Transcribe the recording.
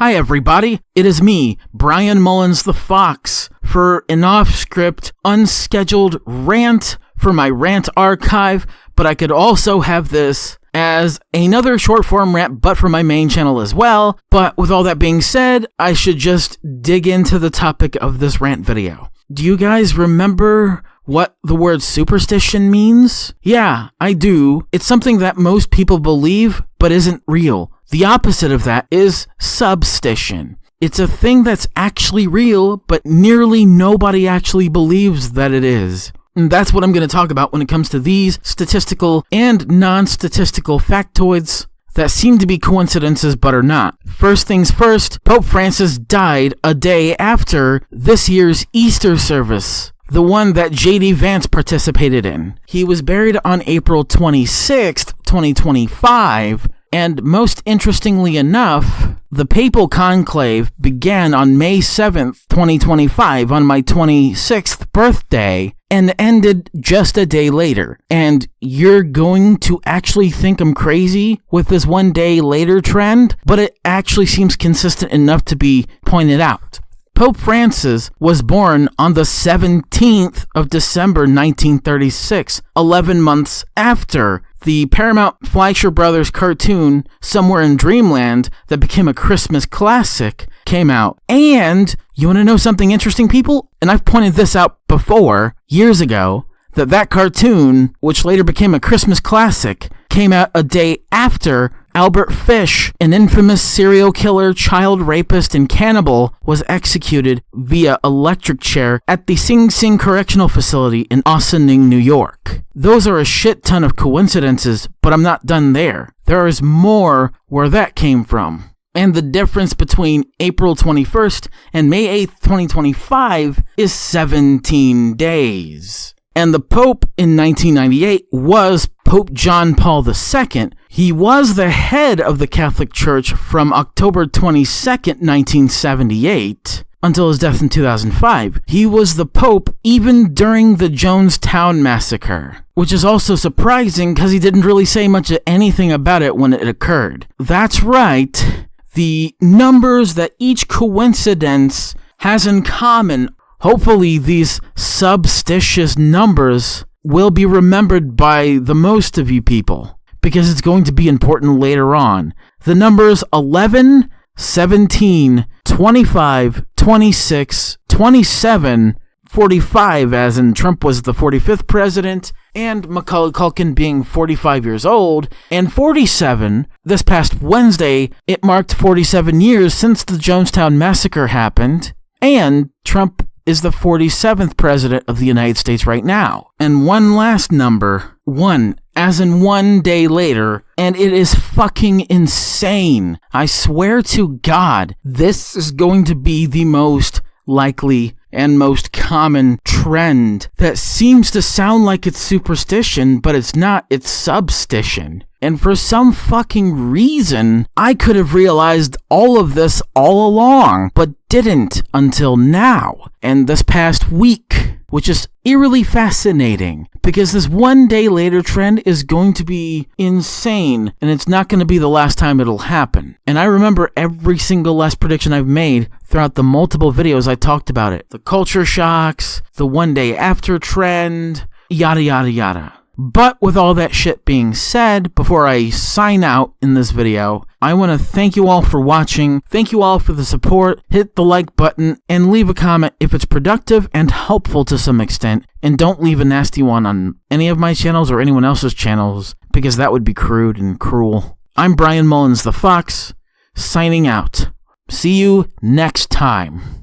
Hi everybody, it is me, Brian Mullins the Fox, for an off-script, unscheduled rant for my rant archive, but I could also have this as another short-form rant, but for my main channel as well. But with all that being said, I should just dig into the topic of this rant video. Do you guys remember what the word superstition means? Yeah, I do. It's something that most people believe, but isn't real. The opposite of that is substition. It's a thing that's actually real, but nearly nobody actually believes that it is. And that's what I'm going to talk about when it comes to these statistical and non-statistical factoids that seem to be coincidences but are not. First things first, Pope Francis died a day after this year's Easter service, the one that J.D. Vance participated in. He was buried on April 26th, 2025, and most interestingly enough, the papal conclave began on May 7th, 2025, on my 26th birthday, and ended just a day later. And you're going to actually think I'm crazy with this one day later trend, but it actually seems consistent enough to be pointed out. Pope Francis was born on the 17th of December 1936, 11 months after the Paramount Fleischer Brothers cartoon Somewhere in Dreamland that became a Christmas classic came out. And you want to know something interesting, people? And I've pointed this out before, years ago, that cartoon, which later became a Christmas classic, came out a day after Albert Fish, an infamous serial killer, child rapist, and cannibal, was executed via electric chair at the Sing Sing Correctional Facility in Ossining, New York. Those are a shit ton of coincidences, but I'm not done there. There is more where that came from. And the difference between April 21st and May 8th, 2025 is 17 days. And the Pope in 1998 was Pope John Paul II. He was the head of the Catholic Church from October 22nd, 1978, until his death in 2005. He was the Pope even during the Jonestown Massacre, which is also surprising because he didn't really say much of anything about it when it occurred. That's right, the numbers that each coincidence has in common. Hopefully these substitious numbers will be remembered by the most of you people, because it's going to be important later on. The numbers 11, 17, 25, 26, 27, 45, as in Trump was the 45th president, and Macaulay Culkin being 45 years old, and 47, this past Wednesday, it marked 47 years since the Jonestown Massacre happened, and Trump is the 47th president of the United States right now. And one last number, 1, as in one day later, and it is fucking insane. I swear to God, this is going to be the most likely and most common trend that seems to sound like it's superstition, but it's not, it's substition. And for some fucking reason, I could have realized all of this all along, but didn't until now, and this past week, which is eerily fascinating, because this one day later trend is going to be insane, and it's not going to be the last time it'll happen. And I remember every single last prediction I've made throughout the multiple videos I talked about it. The culture shocks, the one day after trend, yada yada yada. But with all that shit being said, before I sign out in this video, I want to thank you all for watching, thank you all for the support, hit the like button, and leave a comment if it's productive and helpful to some extent, and don't leave a nasty one on any of my channels or anyone else's channels, because that would be crude and cruel. I'm Brian Mullins the Fox, signing out. See you next time.